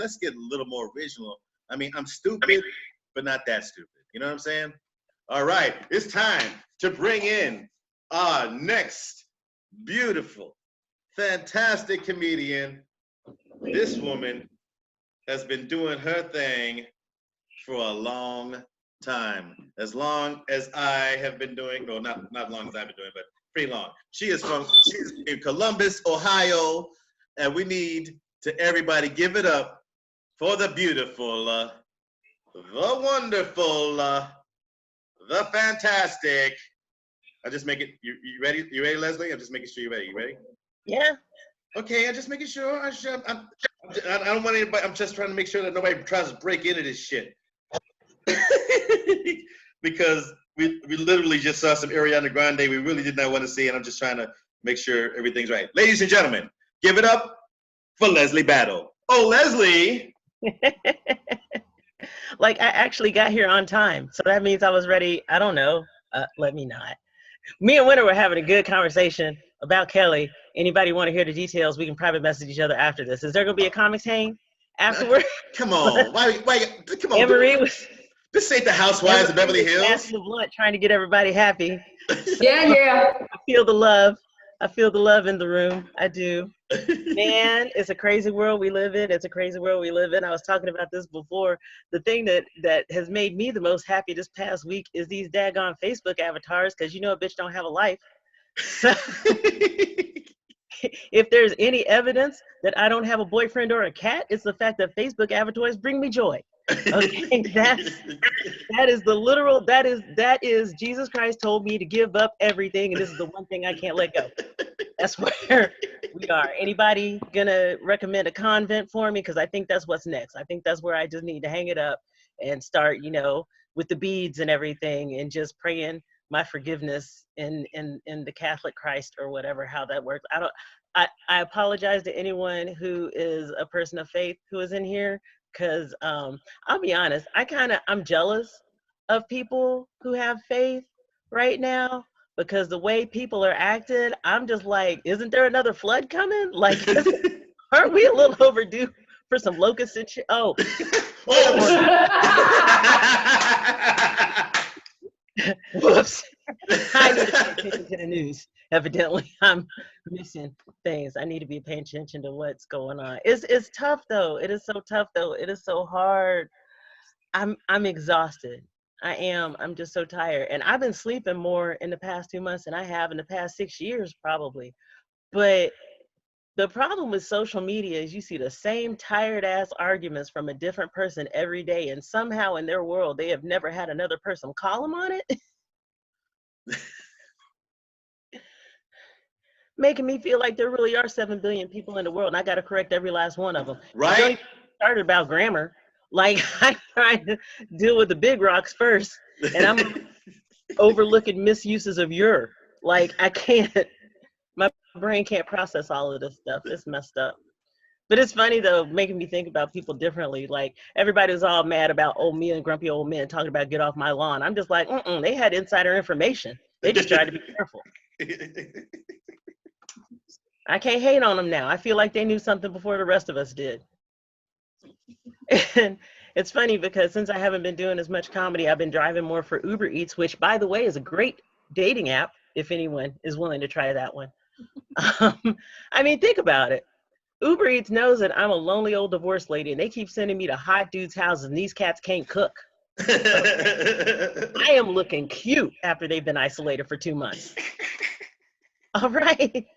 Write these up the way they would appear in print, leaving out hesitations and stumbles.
let's get a little more original. I mean, I'm stupid, but not that stupid. You know what I'm saying? All right, it's time to bring in our next beautiful, fantastic comedian. This woman has been doing her thing for a long time. As long as I have been doing, well, not long as I've been doing, but pretty long. She's in Columbus, Ohio, and we need to everybody give it up for the beautiful, the wonderful, the fantastic. I just make it. You ready? You ready, Leslie? I'm just making sure you're ready. You ready? Yeah. Okay, I'm just making sure. I don't want anybody. I'm just trying to make sure that nobody tries to break into this shit. Because we literally just saw some Ariana Grande we really did not want to see, and I'm just trying to make sure everything's right. Ladies and gentlemen, give it up for Leslie Battle. Oh, Leslie! Like, I actually got here on time, so that means I was ready. I don't know. Let me not. Me and Winter were having a good conversation about Kelly. Anybody want to hear the details? We can private message each other after this. Is there going to be a comics hang afterward? Come on. Why, come on. Anne-Marie was... This ain't the Housewives of Beverly Hills. Passing the blunt, trying to get everybody happy. So Yeah. I feel the love. I feel the love in the room. I do. Man, it's a crazy world we live in. It's a crazy world we live in. I was talking about this before. The thing that has made me the most happy this past week is these daggone Facebook avatars, because you know a bitch don't have a life. So if there's any evidence that I don't have a boyfriend or a cat, it's the fact that Facebook avatars bring me joy. Okay, that is the literal, that is Jesus Christ told me to give up everything, and this is the one thing I can't let go. That's where we are. Anybody gonna recommend a convent for me? Because I think that's what's next. I think that's where I just need to hang it up and start, with the beads and everything, and just praying my forgiveness in the Catholic Christ or whatever, how that works. I apologize to anyone who is a person of faith who is in here, because I'll be honest, I'm jealous of people who have faith right now, because the way people are acting, I'm just like, isn't there another flood coming? Like, aren't we a little overdue for some locusts and shit? Oh. Whoops. I need to pay attention to the news. Evidently, I'm missing things. I need to be paying attention to what's going on. It's tough though. It is so tough though. It is so hard. I'm exhausted. I am. I'm just so tired. And I've been sleeping more in the past 2 months than I have in the past 6 years, probably. But the problem with social media is you see the same tired ass arguments from a different person every day, and somehow in their world they have never had another person call them on it. Making me feel like there really are 7 billion people in the world, and I got to correct every last one of them. Right? Don't even start about grammar. Like, I try to deal with the big rocks first, and I'm overlooking misuses of your. Like, I can't. My brain can't process all of this stuff. It's messed up. But it's funny though, making me think about people differently. Like, everybody was all mad about old me and grumpy old men talking about get off my lawn. I'm just like, they had insider information. They just tried to be careful. I can't hate on them now. I feel like they knew something before the rest of us did. And it's funny because since I haven't been doing as much comedy, I've been driving more for Uber Eats, which, by the way, is a great dating app if anyone is willing to try that one. I mean, think about it. Uber Eats knows that I'm a lonely old divorced lady, and they keep sending me to hot dudes' houses, and these cats can't cook. I am looking cute after they've been isolated for 2 months. All right.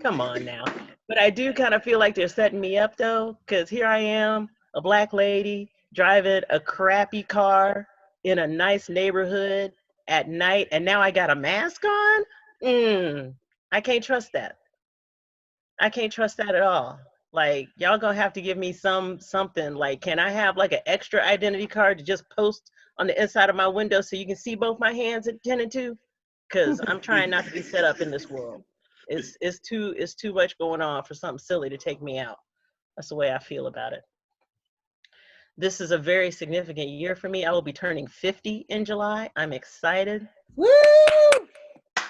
Come on now. But I do kind of feel like they're setting me up, though, because here I am, a black lady, driving a crappy car in a nice neighborhood at night, and now I got a mask on? I can't trust that. I can't trust that at all. Like, y'all gonna have to give me something. Like, can I have like an extra identity card to just post on the inside of my window so you can see both my hands at 10 and 2? Because I'm trying not to be set up in this world. It's too much going on for something silly to take me out. That's the way I feel about it. This is a very significant year for me. I will be turning 50 in July. I'm excited. Woo!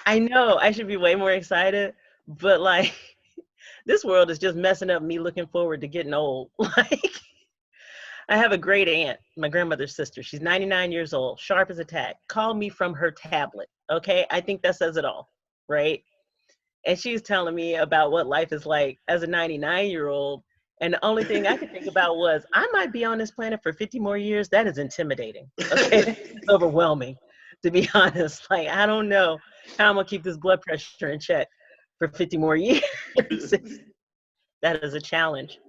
I know I should be way more excited, but like, This world is just messing up me looking forward to getting old. Like, I have a great aunt, my grandmother's sister. She's 99 years old, sharp as a tack. Called me from her tablet. Okay. I think that says it all, right? And she's telling me about what life is like as a 99-year-old. And the only thing I could think about was, I might be on this planet for 50 more years. That is intimidating. Okay. It's overwhelming, to be honest. Like, I don't know how I'm going to keep this blood pressure in check for 50 more years. That is a challenge.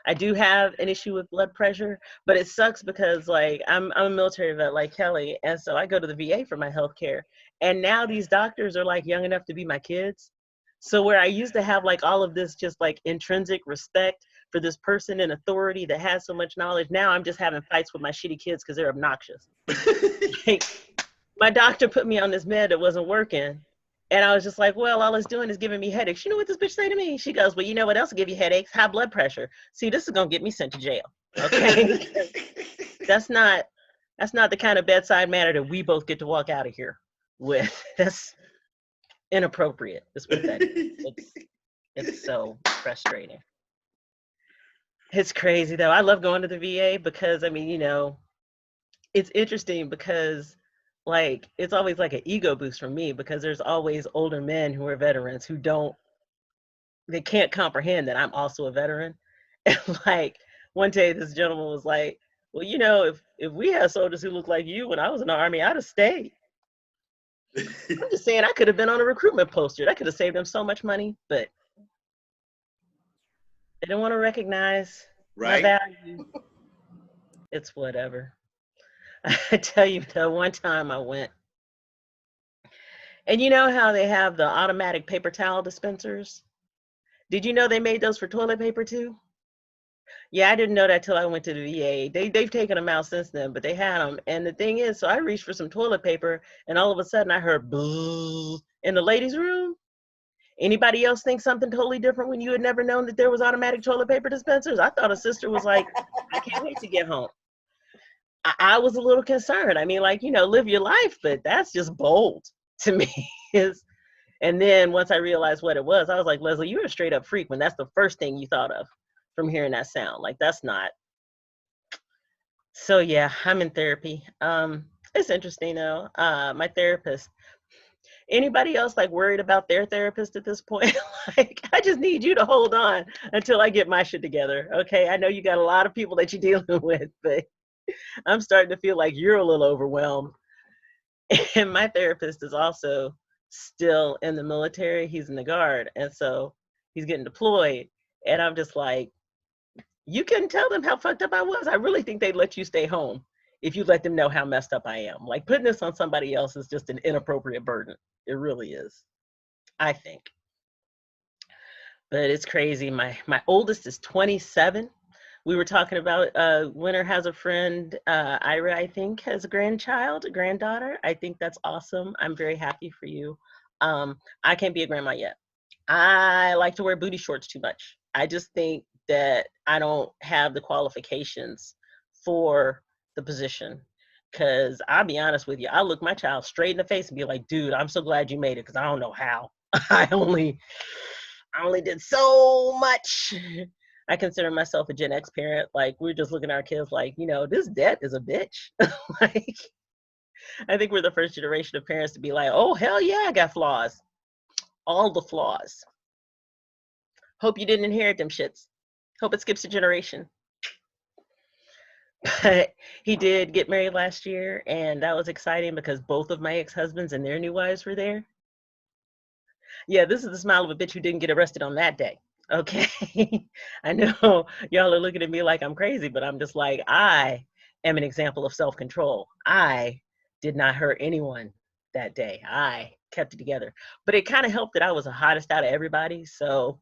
I do have an issue with blood pressure, but it sucks because, like, I'm a military vet like Kelly, and so I go to the VA for my health care. And now these doctors are like young enough to be my kids. So where I used to have like all of this just like intrinsic respect for this person in authority that has so much knowledge, now I'm just having fights with my shitty kids because they're obnoxious. Like, my doctor put me on this med that wasn't working. And I was just like, well, all it's doing is giving me headaches. You know what this bitch say to me? She goes, well, you know what else will give you headaches? High blood pressure. See, this is going to get me sent to jail. Okay. that's not the kind of bedside manner that we both get to walk out of here with. That's inappropriate. Is what that is. It's so frustrating. It's crazy though. I love going to the VA because, I mean, it's interesting because, like, it's always like an ego boost for me because there's always older men who are veterans who they can't comprehend that I'm also a veteran. And like, one day this gentleman was like, well, if we had soldiers who looked like you when I was in the Army, I'd have stayed. I'm just saying, I could have been on a recruitment poster. That could have saved them so much money, but they don't want to recognize my value. It's whatever. I tell you, the one time I went, and you know how they have the automatic paper towel dispensers? Did you know they made those for toilet paper too? Yeah, I didn't know that till I went to the VA. They've taken them out since then, but they had them. And the thing is, so I reached for some toilet paper, and all of a sudden I heard boo in the ladies' room. Anybody else think something totally different when you had never known that there was automatic toilet paper dispensers? I thought a sister was like, I can't wait to get home. I was a little concerned. I mean, like, live your life, but that's just bold to me. And then once I realized what it was, I was like, Leslie, you're a straight up freak when that's the first thing you thought of from hearing that sound. Like, that's not. So yeah, I'm in therapy. It's interesting though. My therapist. Anybody else like worried about their therapist at this point? Like, I just need you to hold on until I get my shit together. Okay, I know you got a lot of people that you're dealing with, but I'm starting to feel like you're a little overwhelmed. And my therapist is also still in the military. He's in the Guard, and so he's getting deployed. And I'm just like, you couldn't tell them how fucked up I was. I really think they'd let you stay home if you let them know how messed up I am. Like, putting this on somebody else is just an inappropriate burden. It really is, I think. But it's crazy. My oldest is 27. We were talking about Winter has a friend, Ira, I think, has a granddaughter. I think that's awesome. I'm very happy for you. I can't be a grandma yet. I like to wear booty shorts too much. I just think that I don't have the qualifications for the position. Because I'll be honest with you, I look my child straight in the face and be like, dude, I'm so glad you made it because I don't know how. I only did so much. I consider myself a Gen X parent. Like, we're just looking at our kids like, this debt is a bitch. Like, I think we're the first generation of parents to be like, oh, hell yeah, I got flaws. All the flaws. Hope you didn't inherit them shits. Hope it skips a generation. But he did get married last year, and that was exciting because both of my ex-husbands and their new wives were there. Yeah, this is the smile of a bitch who didn't get arrested on that day. Okay. I know y'all are looking at me like I'm crazy, but I'm just like, I am an example of self-control. I did not hurt anyone that day. I kept it together. But it kind of helped that I was the hottest out of everybody. So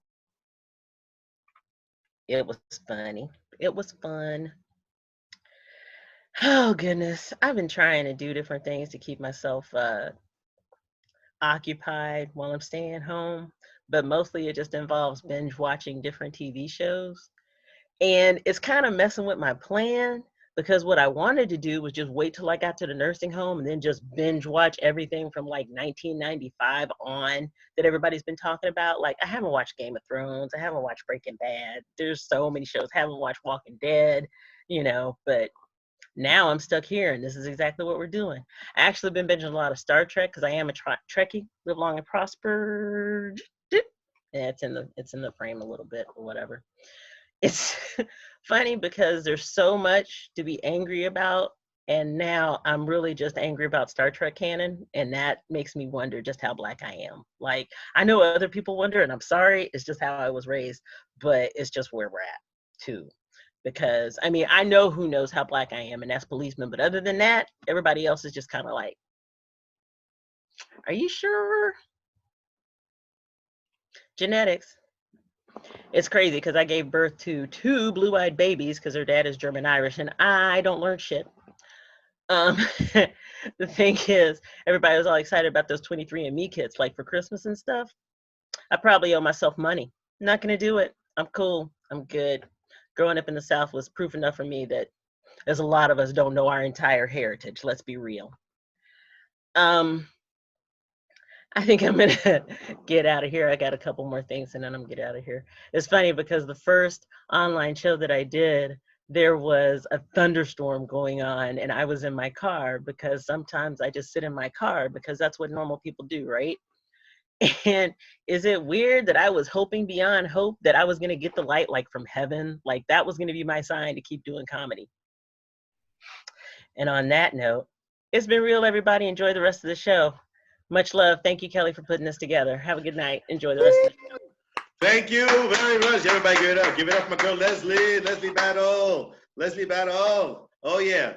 it was funny. It was fun. Oh, goodness. I've been trying to do different things to keep myself occupied while I'm staying home, but mostly it just involves binge watching different TV shows. And it's kind of messing with my plan because what I wanted to do was just wait till I got to the nursing home and then just binge watch everything from like 1995 on that everybody's been talking about. Like, I haven't watched Game of Thrones. I haven't watched Breaking Bad. There's so many shows. I haven't watched Walking Dead, but now I'm stuck here, and this is exactly what we're doing. I actually been binging a lot of Star Trek because I am a Trekkie. Live long and prosper. Yeah, it's in the frame a little bit or whatever. It's funny because there's so much to be angry about, and now I'm really just angry about Star Trek canon, and that makes me wonder just how Black I am. Like, I know other people wonder, and I'm sorry, it's just how I was raised, but it's just where we're at too. Because I mean, I know who knows how Black I am, and that's policemen, but other than that, everybody else is just kind of like, are you sure? Genetics. It's crazy because I gave birth to 2 blue-eyed babies because their dad is German Irish, and I don't learn shit. The thing is, everybody was all excited about those 23andMe kits, like for Christmas and stuff. I probably owe myself money. I'm not gonna do it. I'm cool. I'm good. Growing up in the South was proof enough for me that there's a lot of us don't know our entire heritage. Let's be real. I think I'm gonna get out of here. I got a couple more things and then I'm gonna get out of here. It's funny because the first online show that I did, there was a thunderstorm going on and I was in my car because sometimes I just sit in my car because that's what normal people do, right? And is it weird that I was hoping beyond hope that I was gonna get the light like from heaven? Like that was gonna be my sign to keep doing comedy. And on that note, it's been real, everybody. Enjoy the rest of the show. Much love. Thank you, Kelly, for putting this together. Have a good night. Enjoy the rest of the show. Thank you very much. Everybody give it up. Give it up for my girl, Leslie. Leslie Battle. Leslie Battle. Oh, yeah.